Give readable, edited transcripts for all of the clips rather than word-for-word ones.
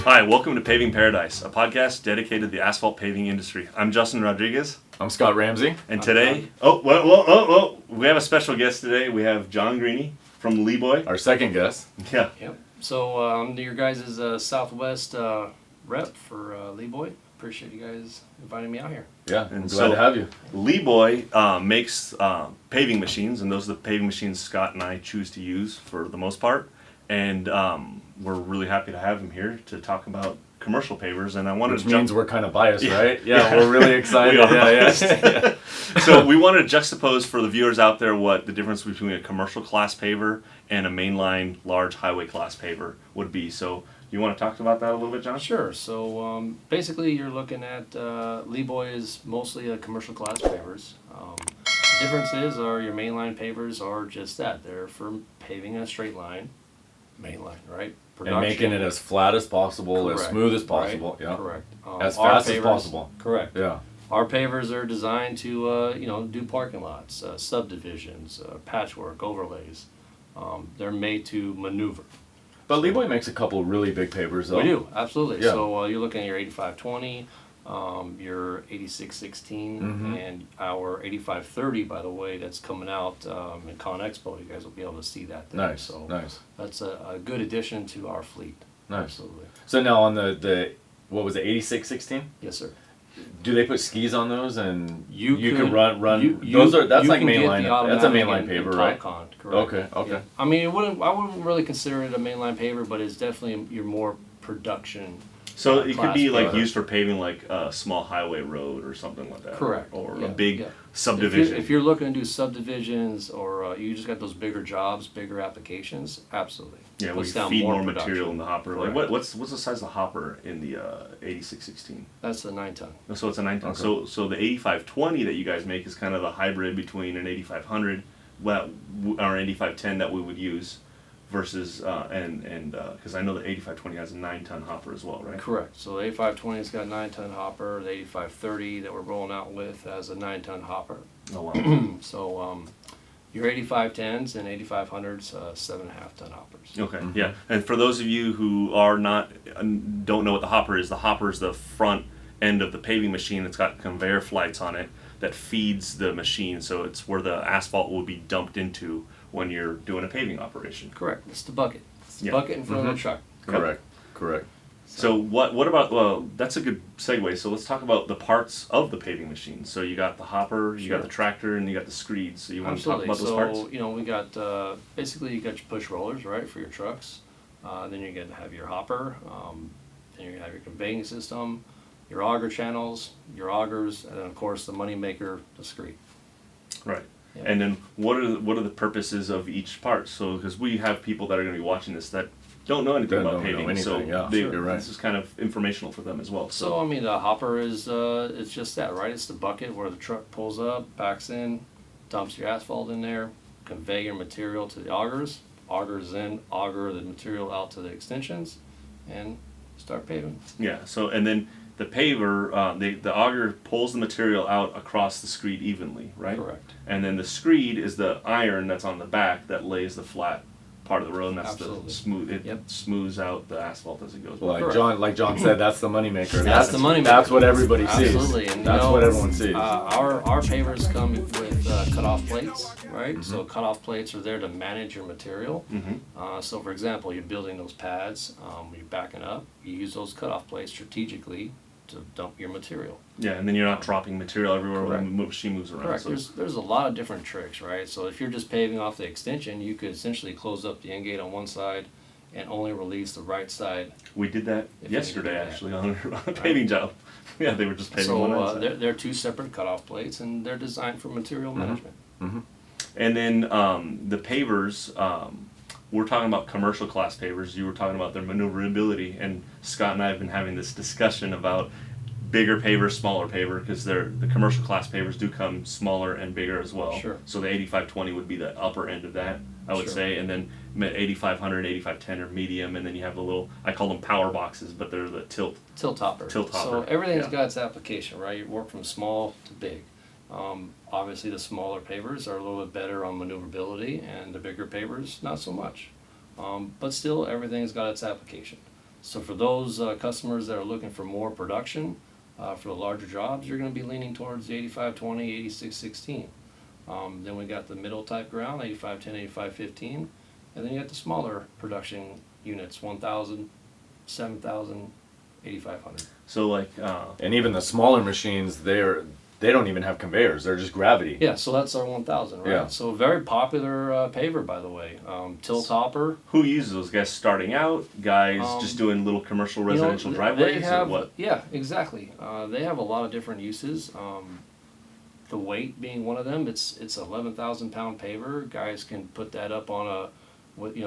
Hi, welcome to Paving Paradise, a podcast dedicated to the asphalt paving industry. I'm Justin Rodriguez. I'm Scott Ramsey. And today, we have a special guest today. We have John Greaney from Leeboy. Our second guest. Yeah. Yep. So I'm your guys' Southwest rep for Leeboy. Appreciate you guys inviting me out here. Yeah, and glad to have you. Leeboy makes paving machines, and those are the paving machines Scott and I choose to use for the most part. And we're really happy to have him here to talk about commercial pavers. And I wanted Which means we're kind of biased, right? Yeah, we're really excited. We are yeah. So we want to juxtapose for the viewers out there what the difference between a commercial class paver and a mainline large highway class paver would be. So you want to talk about that a little bit, John? Sure. So basically you're looking at Leeboy is mostly a commercial class pavers. The difference is your mainline pavers are just that. They're for paving a straight line, mainline, right? And making it as flat as possible, Correct. as smooth as possible. Right? Yeah. Correct. As our fast as pavers- possible. Correct. Yeah. Our pavers are designed to, do parking lots, subdivisions, patchwork, overlays. They're made to maneuver. But Leeboy makes a couple really big pavers, though. We do, absolutely. Yeah. So you're looking at your 8520, your 8616, and our 8530, by the way, that's coming out in Con Expo. You guys will be able to see that there. Nice. So Nice. that's a good addition to our fleet. Nice. Absolutely. So now on the what was it, 8616? Yes, sir. Do they put skis on those and You can run? That's you like can get mainline. the That's a automatic mainline and paver, right? Topcon, correct. Okay. Yeah. I mean, I wouldn't really consider it a mainline paver, but it's definitely your more production. So it could class be like paver. used for paving like a small highway road or something like that. Correct. Or Yeah, a big yeah. subdivision. If you're looking to do subdivisions or you just got those bigger jobs, bigger applications, absolutely. Yeah, we Puts down feed more production. material in the hopper. Like Correct. what's the size of the hopper in the 8616? That's the 9-ton. So it's a 9 ton. Okay. So the 8520 that you guys make is kind of the hybrid between an 8500 or an 8510 that we would use versus because I know the 8520 has a 9-ton hopper as well, right? Correct. So the 8520's got a 9-ton hopper. The 8530 that we're rolling out with has a 9-ton hopper. Oh wow. So your 8510s and 8500s, 7.5-ton hoppers. Okay, yeah. And for those of you who are don't know what the hopper is the front end of the paving machine. It's got conveyor flights on it that feeds the machine, so it's where the asphalt will be dumped into when you're doing a paving operation. Correct. It's the bucket. It's the Yeah. bucket in front of the truck. Correct. So what about, well, that's a good segue. So let's talk about the parts of the paving machine. So you got the hopper, you got the tractor, and you got the screed. So you want to talk Absolutely. about those parts? So, we got, basically you got your push rollers, right, for your trucks. Then you're going to have your hopper. Then you're going to have your conveying system, your auger channels, your augers, and then of course the money maker, the screed. Right. Yeah. And then what are the purposes of each part? So because we have people that are going to be watching this that don't know anything about paving, so you're right. This is kind of informational for them as well. So I mean, the hopper is it's just that, right? It's the bucket where the truck pulls up, backs in, dumps your asphalt in there, convey your material to the augers. Augers then auger the material out to the extensions, and start paving. Yeah. So and then the paver, the auger pulls the material out across the screed evenly, right? Correct. And then the screed is the iron that's on the back that lays the flat part of the road, and that's Absolutely. the smooth. It Yep. smooths out the asphalt as it goes. Well, Correct. like John said, that's the money maker. That's the money maker. That's what everybody sees. Absolutely, and That's what everyone sees. Our pavers come with cutoff plates, right? So cutoff plates are there to manage your material. So for example, you're building those pads, you're backing up, you use those cutoff plates strategically to dump your material. Yeah, and then you're not dropping material everywhere when the machine moves around. Correct. So There's a lot of different tricks, right? So if you're just paving off the extension, you could essentially close up the end gate on one side and only release the right side. we did that If you yesterday do that. actually on a paving job. Yeah, they were just paving one So side. they're two separate cutoff plates, and they're designed for material management. And then the pavers, we're talking about commercial class pavers. You were talking about their maneuverability, and Scott and I have been having this discussion about bigger paver, smaller paver, because the commercial class pavers do come smaller and bigger as well. Sure. So the 8520 would be the upper end of that, I would Sure. say, and then 8500, 8510 are medium, and then you have the little, I call them power boxes, but they're the tilt. Tilt hopper. Tilt hopper, So everything's yeah. got its application, right? You work from small to big. Obviously, the smaller pavers are a little bit better on maneuverability, and the bigger pavers, not so much. But still, everything's got its application. So for those customers that are looking for more production, for the larger jobs, you're going to be leaning towards the 8520, 8616. Then we got the middle type ground, 8510, 8515. And then you got the smaller production units, 1000, 7000, 8500. So like, And even the smaller machines, they don't even have conveyors. They're just gravity. Yeah, so that's our 1000, right? Yeah. So very popular paver, by the way. Tilt hopper. who uses those guys starting out? Guys just doing little commercial residential They driveways have, or what? Yeah, exactly. They have a lot of different uses. The weight being one of them. It's 11,000 pound paver. Guys can put that up on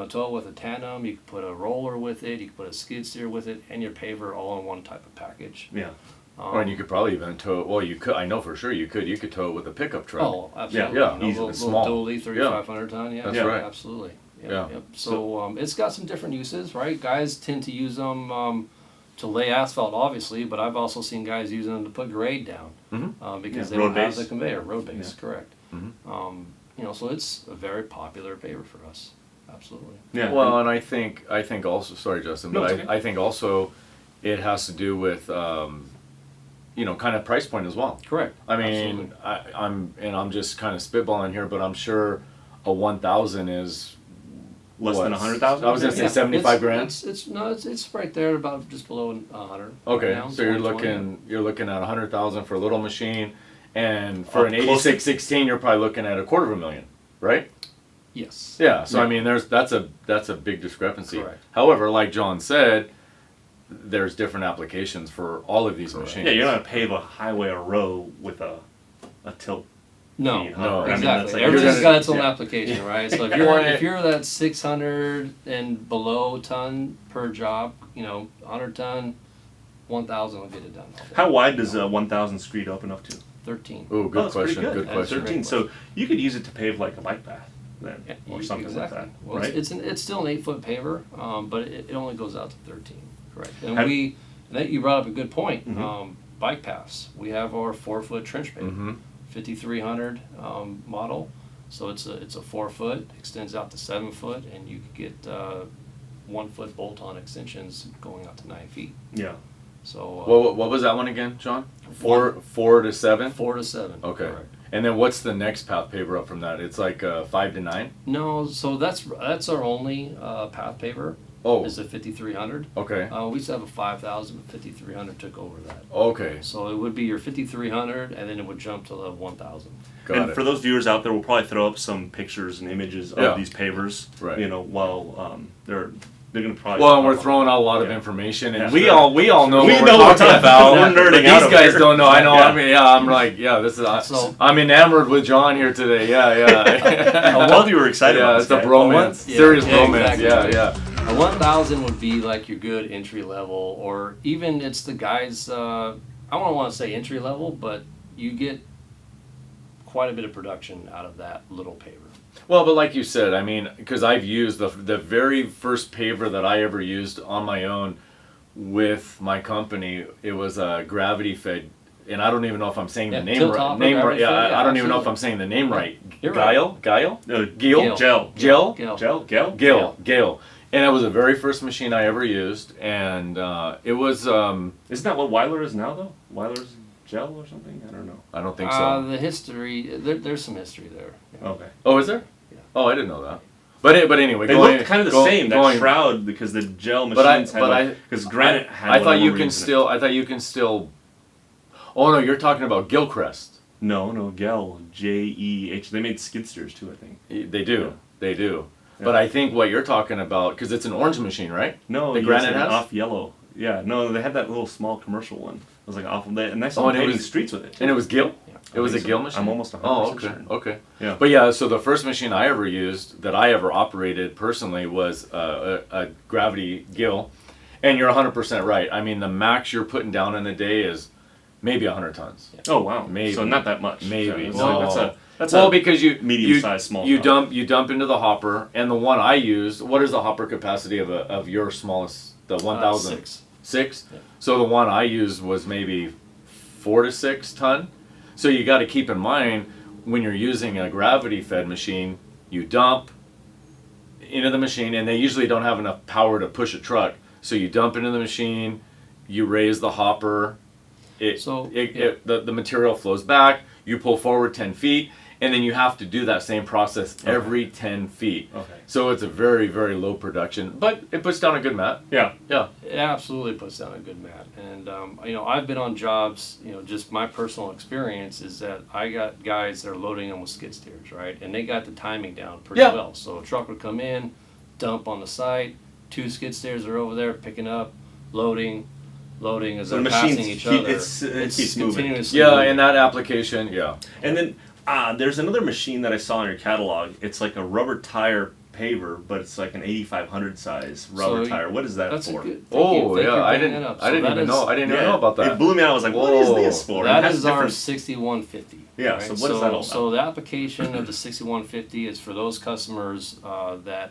tow it with a tandem. You can put a roller with it. You can put a skid steer with it, and your paver all in one type of package. Yeah. And you could probably even tow it. Well, you could. I know for sure you could. You could tow it with a pickup truck. Oh, absolutely. Yeah, You know, easy, small. little dually, 3,500 ton. Yeah, That's right. Absolutely. Yeah. Yep. So it's got some different uses, right? Guys tend to use them to lay asphalt, obviously, but I've also seen guys using them to put grade down because they road don't have base. the conveyor, road base, Yeah. correct. So it's a very popular paver for us. Absolutely. Yeah. Well, and I think also, sorry, Justin, No, but it's okay. I think also it has to do with kind of price point as well. Correct. I mean, Absolutely. I'm just kind of spitballing here, but I'm sure a 1,000 is Less than what? 100,000. I was gonna say 75 grand. It's right there about just below 100. Okay, right now, so you're 120. looking at 100,000 for a little machine, and for an Close to- 8616, you're probably looking at $250,000, right? Yes. Yeah. So I Yeah. mean, that's a big discrepancy. Correct. However, like John said, there's different applications for all of these machines. Yeah, you're not gonna pave a highway or row with a tilt. No, feed, huh? no, I mean, exactly. that's like- Everything's gonna- got its own yeah. application, right? So Well, if you're that 600 and below ton per job, 100 ton, 1,000 will get it done. all day. How wide does a 1,000 street open up to? 13. Ooh, good Oh, it's pretty question. Good At question. 13. So you could use it to pave like a bike path then, Yeah, or something exactly. like that, Well, right? it's still an 8-foot paver, but it only goes out to 13. Correct. And Have- you brought up a good point. Mhm. Bike paths. We have our 4-foot trench paver, Mm-hmm. 5300 model. So it's a 4-foot, extends out to 7-foot, and you can get 1-foot bolt-on extensions going out to 9 feet. Yeah. So What was that one again, John? Four to 7. 4 to 7. Okay. Correct. And then what's the next path paver up from that? It's like 5 to 9. No, so that's our only path paver. Oh. Is the 5300. Okay. We used to have a 5,000, but 5300 took over that. Okay. So it would be your 5300, and then it would jump to the 1,000. Got And it. for those viewers out there, we'll probably throw up some pictures and images Yeah. of these pavers. Right. While they're gonna probably. Well, and we're throwing out a lot of Yeah. information, and Yeah, we sure. all know We what know we're what talking about. we're nerding but out these over guys here. don't know. I know. Yeah. I mean, I'm like, this is. So- I'm enamored with John here today. Yeah. I love you were excited Yeah, about it's this a guy. bromance. Yeah, Serious yeah, bromance. exactly. Yeah. A 1,000 would be like your good entry level, or even it's the guys. I don't want to say entry level, but you get quite a bit of production out of that little paver. Well, but like you said, I mean, because I've used the very first paver that I ever used on my own with my company. It was a gravity fed, and I don't even know if I'm saying Yeah, the name tilt right. topper, Name right. gravity Yeah, fed, yeah, I don't even know if absolutely. I'm saying the name right. You're right. Guile. Gil. Gel. Gale. And it was the very first machine I ever used, and it was. Isn't that what Weiler is now though? Weiler's gel or something? I don't know. I don't think so. The history, there's some history there. Yeah. Okay. Oh, is there? Yeah. Oh, I didn't know that. But anyway, They going- looked kind of the go- same. That going- shroud because the gel But I- machines but I- had because granite had. I one thought of you the can marines in it. still. I thought you can still. Oh no, you're talking about Gilcrest. No, Gel. Geh. They made skid steers too, I think. They do. Yeah. They do. Yeah. But I think what you're talking about, because it's an orange machine, right? No, The yes, granite and has? off yellow. Yeah, no, they had that little small commercial one. It was like off of that, and I Oh, saw and it paving was- streets with it. And it was Gil. Yeah. It was a think so. Gil machine. I'm almost 100% Oh, okay. certain. Okay. Yeah. But yeah, so the first machine I ever used that I ever operated personally was a gravity Gil, and you're 100% right. I mean, the max you're putting down in a day is maybe 100 tons. Oh wow, Maybe. So not that much. Maybe. So No. that's Well, a because you medium-sized, small You truck. dump into the hopper, and the one I used. What is the hopper capacity of your smallest? The 1,000. 6. 6? Yeah. So the one I used was maybe 4 to 6 ton. So you got to keep in mind when you're using a gravity fed machine, you dump into the machine, and they usually don't have enough power to push a truck. So you dump into the machine, you raise the hopper, the material flows back, you pull forward 10 feet, and then you have to do that same process every 10 feet. Okay. So it's a very, very low production, but it puts down a good mat. Yeah. Yeah. It absolutely puts down a good mat. And, I've been on jobs, just my personal experience is that I got guys that are loading them with skid steers, right? And they got the timing down pretty well. So a truck would come in, dump on the site, 2 skid steers are over there picking up, loading as So they're the passing machine each other. it keeps moving. continuously Yeah, moving. in that application, yeah. And then there's another machine that I saw in your catalog. It's like a rubber tire paver, but it's like an 8500 size rubber So tire. What is that That's for? a good. Oh, thank you yeah, for I bringing didn't that up. I didn't that even is- know. I didn't even know about that. It blew me out. I was like, what is Whoa. this for? And it That has is our different- 6150. Yeah, right? so what is that all about? So the application of the 6150 is for those customers that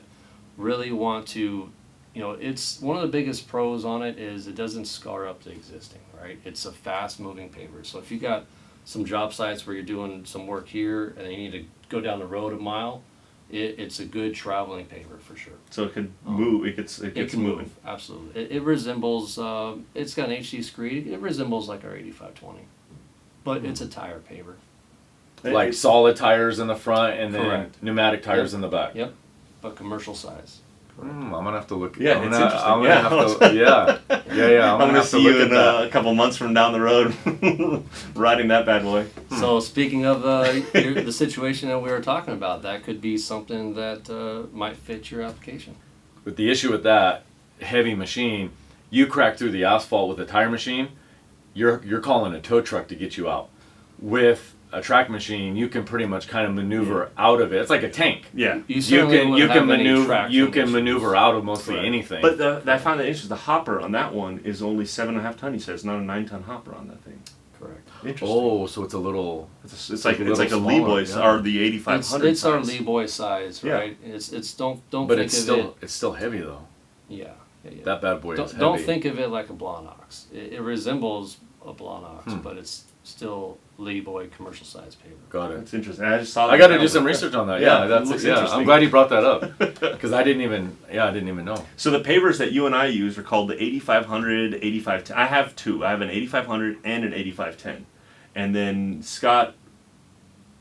really want to, it's one of the biggest pros on it is it doesn't scar up the existing, right? It's a fast moving paver. So if you got some job sites where you're doing some work here and you need to go down the road a mile, it's a good traveling paver for sure. So it could move. It gets can moving. move, absolutely. It resembles, it's got an HD screed. It resembles like our 8520, but it's a tire paver. Like solid tires in the front and then Correct. pneumatic tires in the back. Yep, but commercial size. I'm gonna have to look. Yeah, I'm it's gonna, interesting. I'm gonna Yeah. have to. Yeah. I'm gonna have to see look you at in that. a couple months from down the road, riding that bad boy. So speaking of the situation that we were talking about, that could be something that might fit your application. But the issue with that heavy machine, you crack through the asphalt with a tire machine, you're calling a tow truck to get you out. With a track machine, you can pretty much kind of maneuver out of it. It's like a tank. Yeah. You certainly You wouldn't can have any maneuver traction issues. maneuver out of mostly Right. anything. But I found that interesting. The hopper on that one is only 7.5 ton. He says, not a 9-ton hopper on that thing. Correct. Interesting. oh, so it's a little. It's like a little Leeboy smaller, or the 8500 It's our size. Leeboy size, Yeah. right? It's don't But think it's of still it. it's still heavy though. Yeah. That bad boy is heavy. Don't think of it like a Blanox. It resembles a Blanox, Hmm. but it's still Leeboy commercial size paper. Got it. It's interesting. I just saw. I got to do some research on that. Yeah, Yeah, it that's looks yeah. interesting. I'm glad you brought that up because I didn't even know. So the pavers that you and I use are called the 8500, 8510. I have two. I have an 8500 and an 8510. And then Scott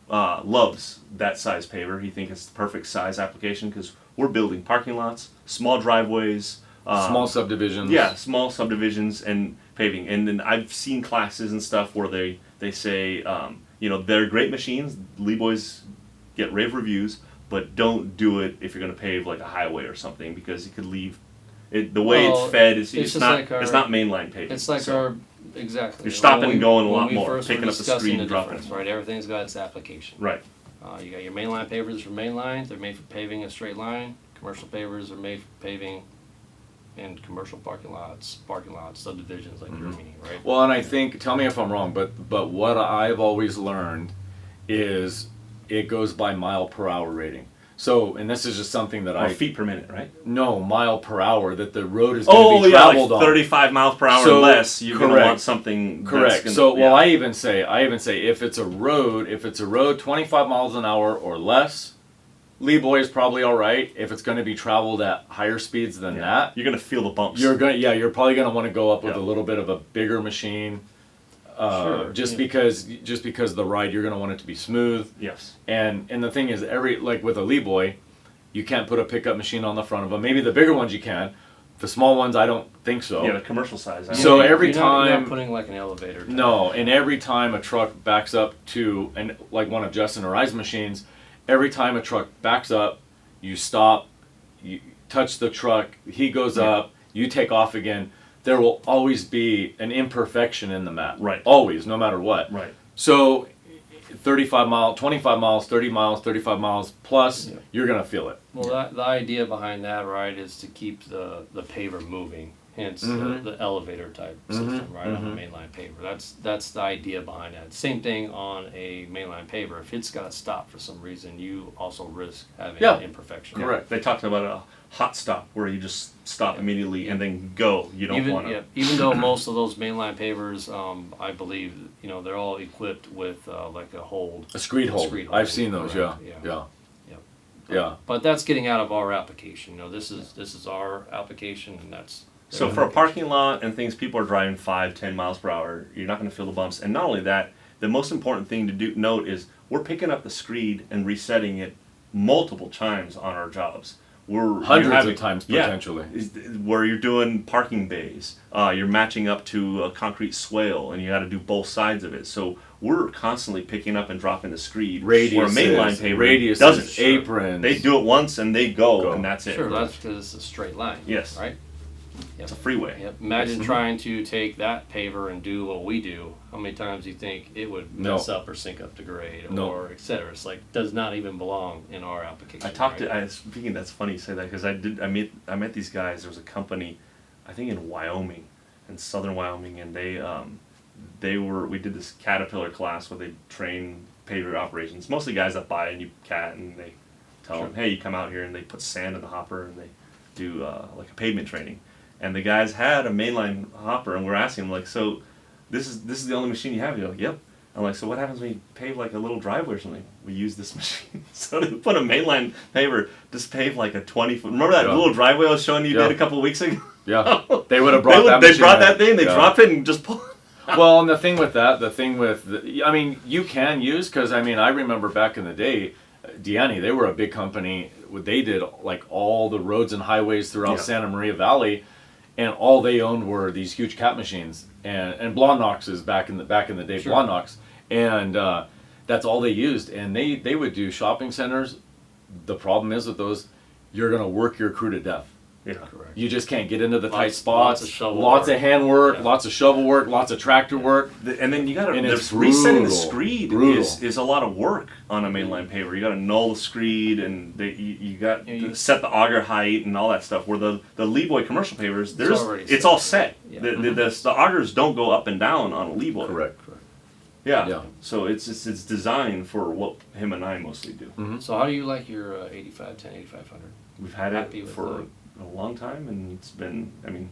loves that size paver. He thinks it's the perfect size application because we're building parking lots, small driveways, Small subdivisions. yeah, small subdivisions and paving. And then I've seen classes and stuff where they say, they're great machines. Leeboys get rave reviews, but don't do it if you're going to pave like a highway or something because you could leave it. The way Well, it's fed is it's it's just not like our- it's not mainline paving. It's like So, exactly. You're stopping When and going a when lot we more, first picking were up the discussing street and dropping difference, it. right? Everything's got its application. right. You got your mainline pavers for mainline. They're made for paving a straight line. Commercial pavers are made for paving in commercial parking lots, subdivisions like you're meaning, right? Well, and I think, tell me if I'm wrong, but what I've always learned is it goes by mile per hour rating. So, and this is just something that Or feet per minute, right? no mile per hour that the road is going to be yeah, traveled like on. 35 miles per hour So, or less. You're going to correct. want something. Correct. That's gonna, So, yeah. well, I even say if it's a road 25 miles an hour or less, Leeboy is probably all right. If it's going to be traveled at higher speeds than that, you're going to feel the bumps. you're probably going to want to go up with Yeah. a little bit of a bigger machine. Sure, Just yeah. because the ride, you're going to want it to be smooth. Yes. And the thing is, like with a Leeboy, you can't put a pickup machine on the front of them. Maybe the bigger ones you can. The small ones, I don't think so. Yeah, the commercial size. I So don't- every you're not time- putting like an elevator. type. No, and every time a truck backs up to, and like one of Justin or I's machines, every time a truck backs up, you stop, you touch the truck, he goes up, you take off again. There will always be an imperfection in the mat. Right. Always, no matter what. Right. So 35 miles, 25 miles, 30 miles, 35 miles plus, Yeah. you're going to feel it. Well, the idea behind that, right, is to keep the paver moving. Hence the elevator type system, right, on a mainline paver. That's the idea behind that. Same thing on a mainline paver. If it's got to stop for some reason, you also risk having Yeah. an imperfection. Correct. They talked about a hot stop where you just stop immediately and then go. You don't want to. Even though most of those mainline pavers, I believe, they're all equipped with like a hold. A screed hold. Screed I've hold, seen those, correct, yeah. yeah. Yeah. Yep. Yeah. But that's getting out of our application. This is our application, and that's So for a parking lot and things, people are driving 5-10 miles per hour. You're not going to feel the bumps. And not only that, the most important thing to note is we're picking up the screed and resetting it multiple times on our jobs. Hundreds of times potentially. Where you're doing parking bays, you're matching up to a concrete swale, and you got to do both sides of it. So we're constantly picking up and dropping the screed. Radiuses, where a mainline paver doesn't. aprons. They do it once and they go. And that's it. Sure, that's because it's a straight line. Yes. Right? It's a freeway. Yep. Imagine trying to take that paver and do what we do. How many times do you think it would mess up or sink up to grade or et cetera? It's like does not even belong in our application. Speaking, that's funny you say that because I met these guys. There was a company, I think in Wyoming, in southern Wyoming, and we did this Caterpillar class where they train paver operations. Mostly guys that buy a new cat and they tell them, hey, you come out here, and they put sand in the hopper and they do like a pavement training. And the guys had a mainline hopper, and we're asking them, like, so this is the only machine you have? You're like, yep. I'm like, so what happens when you pave like a little driveway or something? We use this machine. So they put a mainline paver, just pave like a 20-foot. Remember that little driveway I was showing you did a couple weeks ago? Yeah. They would have brought that machine. They brought that thing, they drop it and just pull it. Well, and the thing with that, I mean, you can use, because I mean, I remember back in the day, Deani, they were a big company. They did like all the roads and highways throughout Santa Maria Valley, and all they owned were these huge cat machines and Blondnoxes back in the day, Blondnox, and that's all they used. And they would do shopping centers. The problem is with those, you're gonna work your crew to death. Yeah, correct. You just can't get into the tight spots. Lots of hand work, lots of shovel work, lots of tractor work. And then you got to brutal. resetting the screed is a lot of work on a mainline paver. You got to null the screed, and you got to set the auger height and all that stuff. Where the Leeboy commercial pavers, it's all set. Yeah. The augers don't go up and down on a Leeboy. Correct. Yeah. So it's designed for what him and I mostly do. Mm-hmm. So how do you like your 8510, 8500? We've had it for a long time, and it's been, I mean,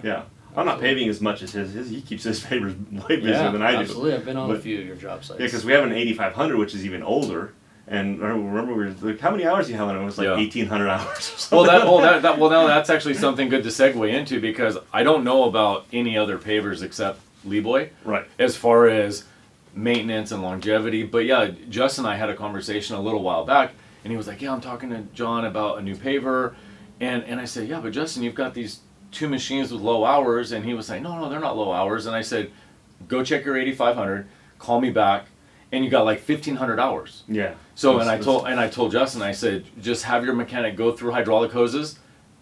I'm not paving as much as his. He keeps his pavers way busier than I do. Absolutely. I've been on a few of your job sites. Yeah, because we have an 8500, which is even older. And I remember we were like, how many hours do you have on it? It was like 1,800 hours. Well, now that's actually something good to segue into, because I don't know about any other pavers except Leeboy. Right. As far as maintenance and longevity. But yeah, Justin and I had a conversation a little while back, and he was like, yeah, I'm talking to John about a new paver. And I said, yeah, but Justin, you've got these two machines with low hours. And he was saying, no, they're not low hours. And I said, go check your 8500, call me back, and you got like 1,500 hours. Yeah. So I told Justin, I said, just have your mechanic go through hydraulic hoses.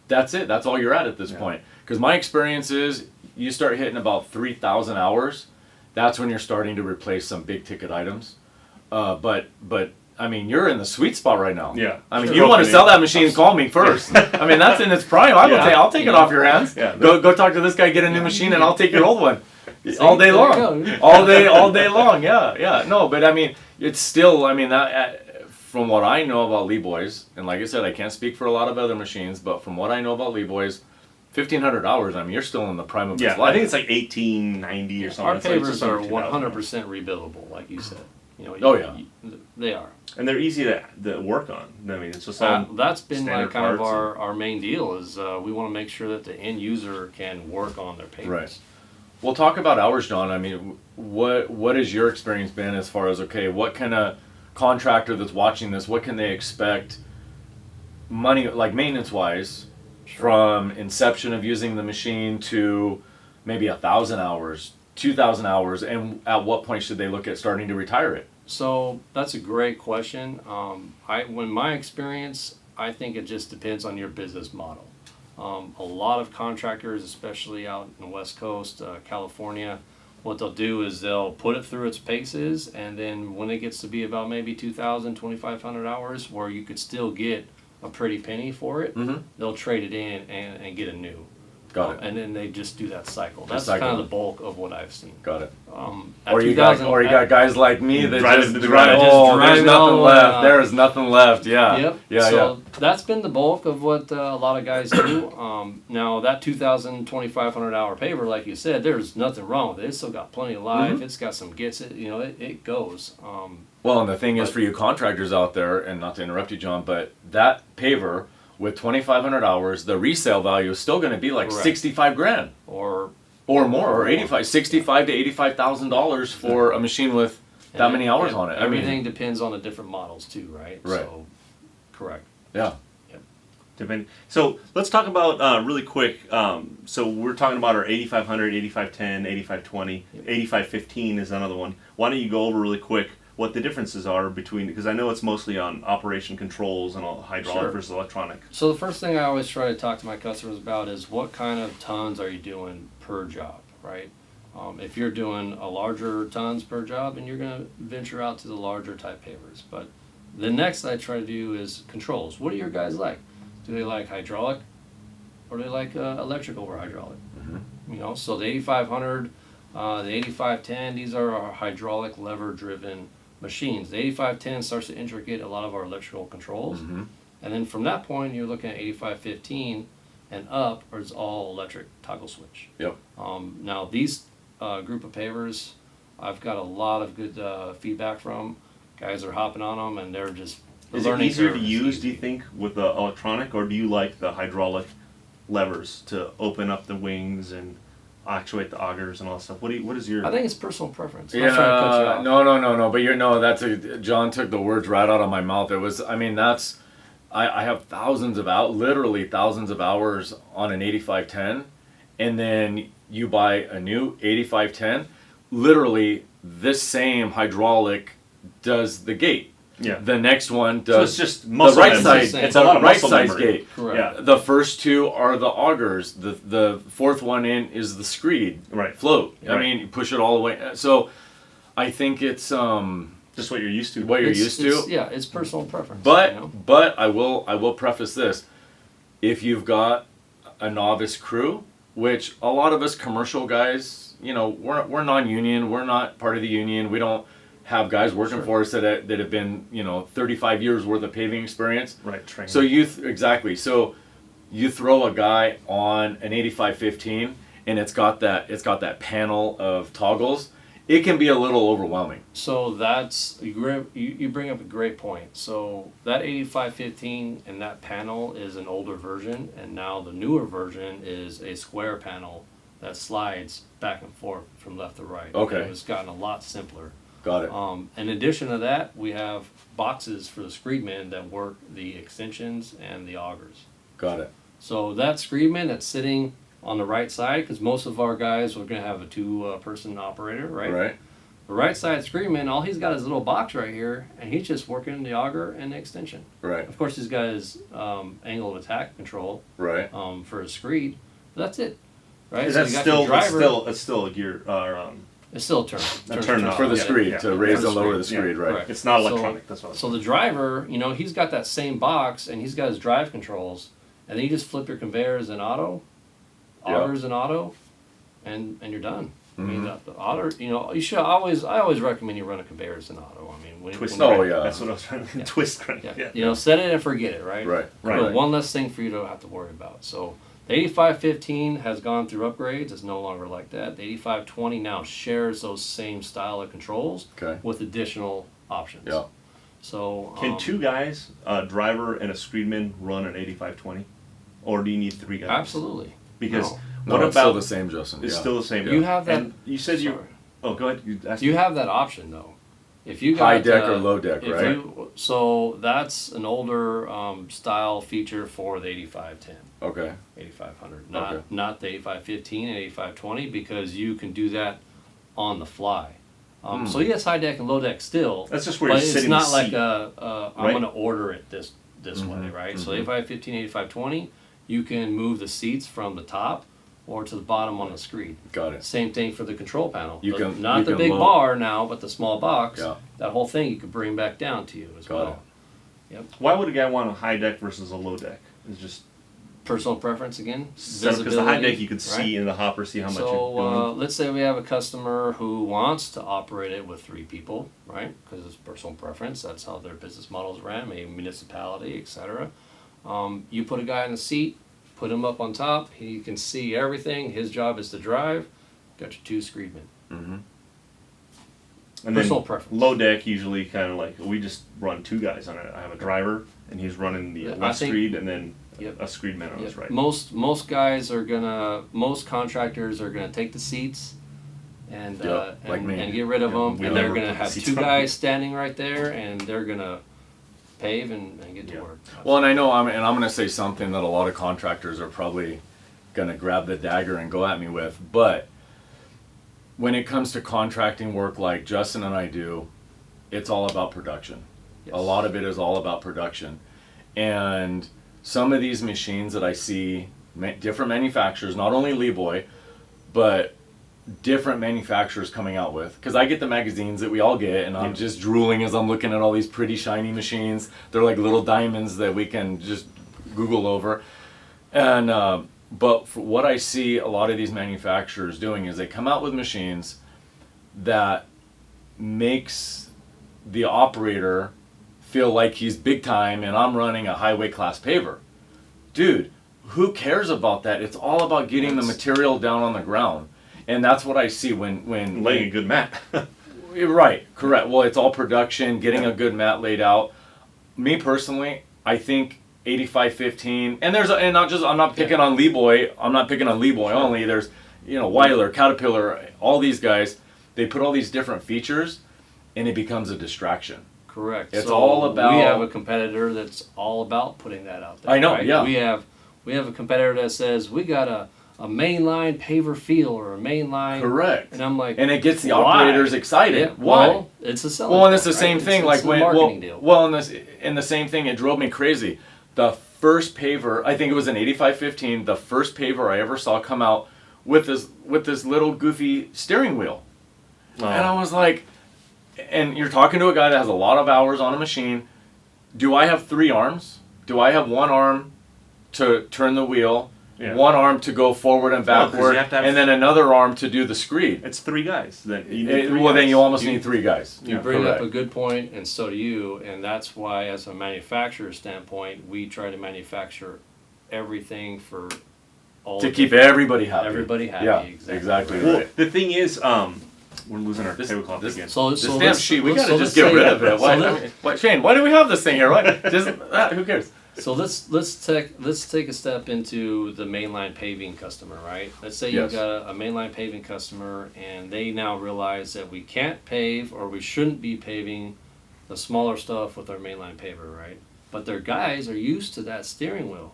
That's it. That's all you're at this point. Because my experience is, you start hitting about 3,000 hours. That's when you're starting to replace some big ticket items. But I mean, you're in the sweet spot right now. Yeah. I mean, you want to sell that machine, call me first. I mean, that's in its prime. I'll take it off your hands. Yeah. Go talk to this guy, get a new machine, and I'll take your old one. All day long. All day long. Yeah. No, but I mean, it's still, I mean, that from what I know about Leeboys, and like I said, I can't speak for a lot of other machines, but from what I know about Leeboys, 1,500 hours, I mean, you're still in the prime of his life. I think it's like 1890 or something. Our pavers are 100% rebuildable, like you said. They are. And they're easy to work on. I mean, it's just that's been like kind of parts our main deal is we want to make sure that the end user can work on their pavers. Right. Well, talk about hours, John. I mean, what has your experience been as far as, okay, what kind of contractor that's watching this, what can they expect money, like maintenance-wise, from inception of using the machine to maybe 1,000 hours, 2,000 hours, and at what point should they look at starting to retire it? So that's a great question. When my experience, I think it just depends on your business model. A lot of contractors, especially out in the West Coast, California, what they'll do is they'll put it through its paces, and then when it gets to be about maybe 2,000, 2,500 hours, where you could still get a pretty penny for it, they'll trade it in and get a new. Got it. And then they just do that cycle. That's kind of the bulk of what I've seen. Got it. Or you got guys like me that drive just drive. Oh, there's nothing left. There is nothing left. Yeah. Yep. Yeah. So that's been the bulk of what a lot of guys do. Now that 2,000, 2,500 hour paver, like you said, there's nothing wrong with it. It's still got plenty of life. It's got some gets. It goes. Well, and the thing is, for you contractors out there, and not to interrupt you, John, but that paver with 2,500 hours, the resale value is still going to be like Correct. 65 grand Or or more, or 65 to $85,000 for a machine with that many hours on it. I Everything mean, depends on the different models too, right? Right. So, correct. yeah. So let's talk about really quick. So we're talking about our 8500, 8510, 8520, 8515 is another one. Why don't you go over really quick what the differences are between, because I know it's mostly on operation controls and all hydraulic Sure. versus electronic. So the first thing I always try to talk to my customers about is what kind of tons are you doing per job, right? If you're doing a larger tons per job, then you're going to venture out to the larger type pavers. But the next I try to do is controls. What do your guys like? Do they like hydraulic, or do they like electric over hydraulic? Mm-hmm. You know, so the 8500, the 8510, these are our hydraulic lever driven machines. The 8510 starts to integrate a lot of our electrical controls. Mm-hmm. And then from that point, you're looking at 8515 and up, or it's all electric toggle switch. Yep. Now, these group of pavers, I've got a lot of good feedback from. Guys are hopping on them, and they're just Is it easier to use, do you think, with the electronic, or do you like the hydraulic levers to open up the wings and actuate the augers and all that stuff? What is your... I think it's personal preference. I'm not trying to cut you Yeah, off. no. But John took the words right out of my mouth. It was, I mean, I have literally thousands of hours on an 8510, and then you buy a new 8510, literally this same hydraulic does the gate. Yeah. The next one So does it's just the muscle right memory. side. It's a lot of right muscle size memory. gate. Correct. Yeah. The first two are the augers. The fourth one in is the screed. Right. Float. I Right. mean, you push it all the way. So, I think it's Just what you're used to. what you're It's- used to. it's- Yeah, it's personal preference. But you know? but I will preface this: if you've got a novice crew, which a lot of us commercial guys, you know, we're non-union, we're not part of the union, we don't have guys working Sure. for us that have been 35 years worth of paving experience. Right, training. So exactly. So you throw a guy on an 8515 and it's got that panel of toggles. It can be a little overwhelming. So you bring up a great point. So that 8515 and that panel is an older version, and now the newer version is a square panel that slides back and forth from left to right. Okay. It's gotten a lot simpler. Got it. In addition to that, we have boxes for the screedmen that work the extensions and the augers. Got it. So that screedman that's sitting on the right side, because most of our guys are going to have a two-person operator, right? Right. The right side screedman, all he's got is a little box right here, and he's just working the auger and the extension. Right. Of course, he's got his angle of attack control Right. for his screed. But that's it, right? Is So that you got your still, driver. it's still a gear, It's still a turn. turn knob. For the Yeah, screed yeah. to raise For the and lower screed, the screed. yeah. Right. Correct. It's not So- electronic, that's what I was So the driver, he's got that same box, and he's got his drive controls, and then you just flip your conveyors in auto, Yeah. augers in auto, and you're done. I mean, Mhm. the auto, you should always. I always recommend you run a conveyors in auto. I mean, Twist when Oh, you're- yeah. That's what I was trying to Yeah. twist crank. yeah. Yeah. Set it and forget it, right? Right. Right. So one less thing for you to have to worry about. So the 8515 has gone through upgrades. It's no longer like that. The 8520 now shares those same style of controls Okay. with additional options. Yeah. So Can two guys, a driver and a screedman, run an 8520? Or do you need three guys? Absolutely. Because No. No, what it's still about... the same, Justin. It's yeah. still the same. You have that. And you said you... sorry. Oh, go ahead. You asked You me. have that option though. If you got High deck or low deck, if right? So that's an older style feature for the 8510, Okay. 8500, Okay. not the 8515 and 8520, because you can do that on the fly. So yes, high deck and low deck still. That's just where but you're it's sitting not the like seat. I'm right? going to order it this Mhm, way, right? So mhm. 8515, 8520, you can move the seats from the top or to the bottom on the screed. Got it. Same thing for the control panel. You can- Not you the can big low- bar now, but the small box. Yeah. That whole thing you could bring back down to you as Got well. Why would a guy want a high deck versus a low deck? It's just Personal preference again. because the high deck you could right? see in the hopper, see how much So you're doing. let's say we have a customer who wants to operate it with 3 people, right? Because it's personal preference. That's how their business models ran, maybe municipality, etc. You put a guy in the seat, put him up on top. He can see everything. His job is to drive. Got your 2 screedmen. Mm-hmm. And personal then preference. low deck usually kind of like we just run 2 guys on it. I have a driver and he's running the Yeah, I left think- screed and then Yep. a screed man on his right. Most guys are most contractors are gonna take the seats and Yep, like me. and get rid of Yeah, them, we and they're never gonna put the have seats two on. guys standing right there, and they're gonna pave and get to Yeah. work. Well, and I know I'm going to say something that a lot of contractors are probably going to grab the dagger and go at me with, but when it comes to contracting work like Justin and I do, it's all about production. Yes. A lot of it is all about production. And some of these machines that I see, different manufacturers, not only Leeboy, but different manufacturers coming out with, because I get the magazines that we all get, and I'm just drooling as I'm looking at all these pretty shiny machines. They're like little diamonds that we can just Google over. And but for what I see a lot of these manufacturers doing is they come out with machines that makes the operator feel like he's big time and I'm running a highway class paver. Dude, who cares about that? It's all about getting the material down on the ground. And that's what I see when Laying a good mat. right, correct. Well, it's all production, getting a good mat laid out. Me personally, I think 85-15, and I'm not picking on Leeboy. I'm not picking on Leeboy only. There's, Weiler, Caterpillar, all these guys. They put all these different features, and it becomes a distraction. Correct. It's So all about- We have a competitor that's all about putting that out there. I know, right? yeah. We have a competitor that says we got a mainline paver feel or a mainline. Correct. And I'm like, And it gets the why? oftrators excited. Yeah, Why? Well, it's a selling. Well, and it's the point, same right? thing. It's Like a when, marketing deal. and the same thing. It drove me crazy. The first paver, I think it was an 85-15. The first paver I ever saw come out with this little goofy steering wheel, Oh. and I was like, and you're talking to a guy that has a lot of hours on a machine. Do I have 3 arms? Do I have 1 arm to turn the wheel? Yeah. 1 arm to go forward and No, 'cause backward, you have to have- and then another arm to do the screed. It's 3 guys. Then you need 3 Well, then guys. you almost need 3 guys. You Yeah, bring correct. up a good point, and so do you, and that's why, as a manufacturer standpoint, we try to manufacture everything for all To the keep different- everybody happy. Everybody happy, Yeah, exactly. right. Well, the thing is, we're losing our This- tablecloth this- again. So, The so stamp let's- sheet, we let's- gotta so just let's get rid say- of it. so Why, let- Shane, why do we have this thing here? What? Just who cares? So let's take a step into the mainline paving customer, right? Let's say Yes. you've got a mainline paving customer, and they now realize that we can't pave, or we shouldn't be paving the smaller stuff with our mainline paver, right? But their guys are used to that steering wheel,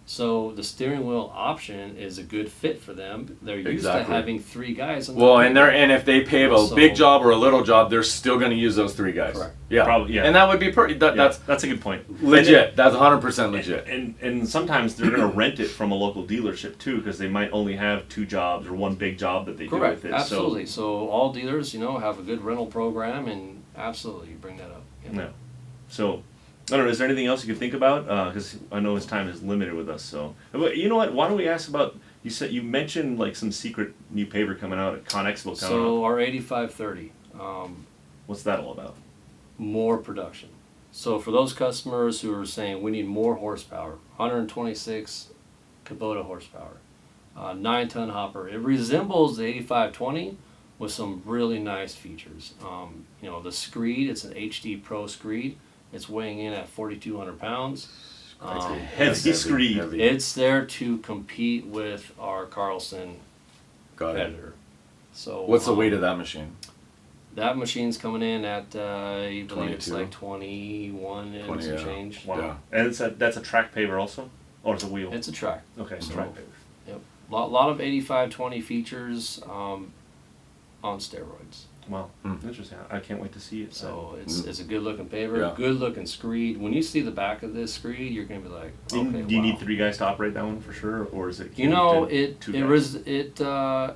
so the steering wheel option is a good fit for them. They're used Exactly. to having 3 guys. On Well, the and if they pave a So- big job or a little job, they're still going to use those 3 guys. Correct. Yeah, Probably, yeah. And that would be Yeah, that's a good point. legit. That's 100% legit. And sometimes they're going to rent it from a local dealership too, because they might only have 2 jobs or 1 big job that they Correct, do with it. absolutely. So all dealers, have a good rental program, and absolutely bring that up. So, no. So, I don't know. Is there anything else you could think about? Because I know his time is limited with us. So, but you know what? Why don't we ask about? You mentioned like some secret new paver coming out at Con Expo coming So up. our 8530, What's that all about? more production. So for those customers who are saying we need more horsepower, 126 Kubota horsepower, 9-ton hopper, it resembles the 8520 with some really nice features. The screed, it's an HD Pro screed. It's weighing in at 4,200 pounds. Heavy screed. heavy. It's there to compete with our Carlson Got it. competitor. So What's the weight of that machine? That machine's coming in at I believe it's 22? like 21 and 20, some yeah. change. Wow. Yeah. And that's a track paver also, or it's a wheel. It's a track. Okay, it's So- track paver. Yep. Lot of 8520 features on steroids. Wow, Mm. interesting. I can't wait to see it. So it's a good looking paver, Yeah. good looking screed. When you see the back of this screed, you're gonna be like, Do okay, you wow. need 3 guys to operate that one for sure, or is it? You know, two it guys? was it. To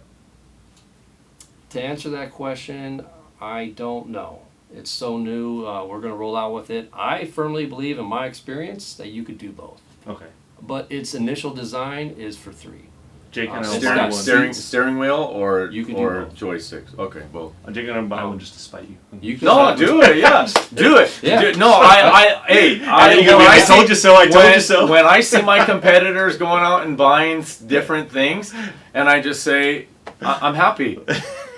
answer that question, I don't know. It's so new. We're gonna roll out with it. I firmly believe, in my experience, that you could do both. Okay. But its initial design is for 3. Jake and I will It's buy got one. steering- Steering wheel or You can do or both. joysticks? Okay, both. Jake and I will buy one just to spite you. You can No, do it. Yeah, do it. Yeah. No, hey, I told you so. I told you so. When I see my competitors going out and buying different things, and I just say, I'm happy.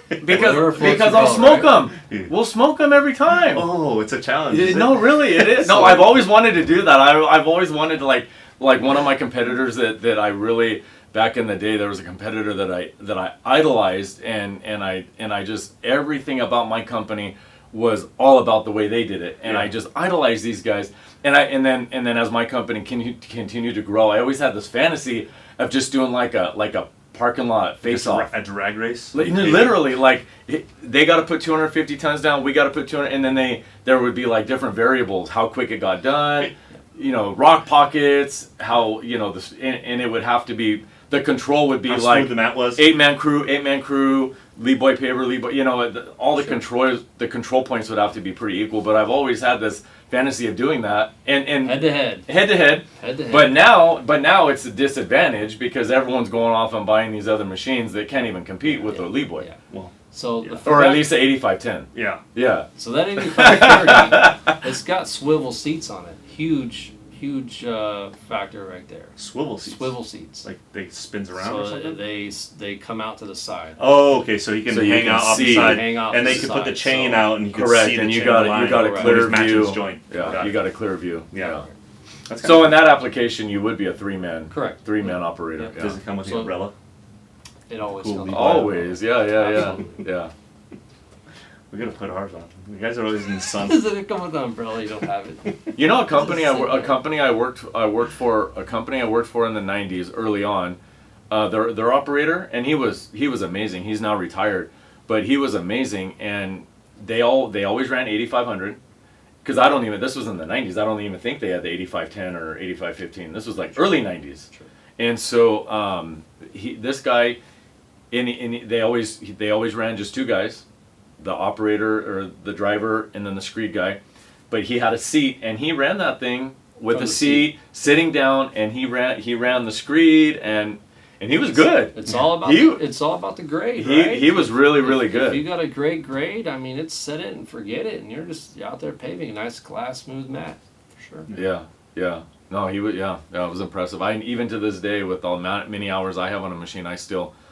because I'll smoke them. We'll smoke them every time. Oh, it's a challenge. No, really, it is. No, I've always wanted to do that. I've always wanted to like one of my competitors that I really, back in the day, there was a competitor that I idolized, and I just, everything about my company was all about the way they did it, and I just idolized these guys. And then as my company continued to grow, I always had this fantasy of just doing like a parking lot face off, a drag race. Literally, like they got to put 250 tons down, we got to put 200, and then there would be like different variables, how quick it got done, rock pockets, how and it would have to be, the control would be how like smooth the mat was. 8-man crew, Leeboy, Paver, Leeboy, all the control points would have to be pretty equal. But I've always had this fantasy of doing that, and head to head. But now it's a disadvantage because everyone's going off and buying these other machines that can't even compete with the Leeboy. Yeah. Well, or at least the 8510. Yeah. Yeah. So that 8530, it's got swivel seats on it. Huge factor right there. Swivel seats. Like they spins around or something? They come out to the side. Oh, okay. So you can hang out off the side, and they can put the chain out, and you can see the and you chain got line. a clear view. Joint. Yeah, you got a clear view. Yeah. So in that application, you would be a three-man operator. Yeah. Does it come with the umbrella? It always Cool. comes. Always, yeah. We gotta put ours on. You guys are always in the sun. Does it come with an umbrella? You don't have it. You know, a company I worked for in the '90s early on. Their operator, and he was amazing. He's now retired, but he was amazing, and they always ran 8500. Because this was in the '90s. I don't even think they had the 8510 or 8515. This was like early '90s, and so this guy, they always ran just two guys, the operator or the driver, and then the screed guy. But he had a seat, and he ran that thing with a seat, sitting down, and he ran the screed, and he was good. It's all about the grade, right? He was really good. If you got a great grade, I mean, it's set it and forget it, and you're just out there paving a nice, glass, smooth mat, for sure. Yeah. No, it was impressive. Even to this day, with all many hours I have on a machine,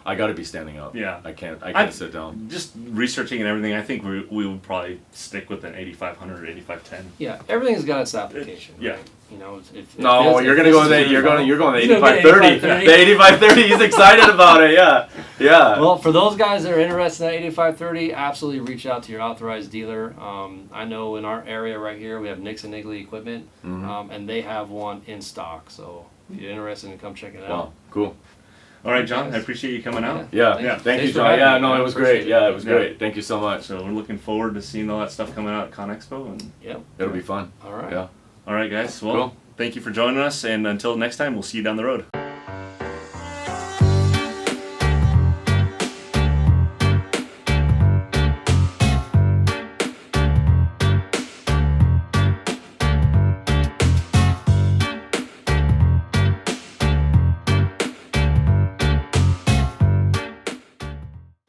I got to be standing up. Yeah. I can't sit down. Just researching and everything, I think we would probably stick with an 8500 or 8510. Yeah, everything's got its application. Yeah. Right? You're going the 8530. The 8530, he's excited about it. Yeah. Well, for those guys that are interested in that 8530, absolutely reach out to your authorized dealer. I know in our area right here, we have Nixon Igley Equipment, and they have one in stock. So if you're interested, come check it out. Wow, cool. All right, John, I appreciate you coming out. Yeah. Thank you, John. Yeah, no, it was great. Yeah, it was great. Thank you so much. So we're looking forward to seeing all that stuff coming out at ConExpo. And it'll be fun. All right. Yeah. All right, guys. Well, Thank you for joining us, and until next time, we'll see you down the road.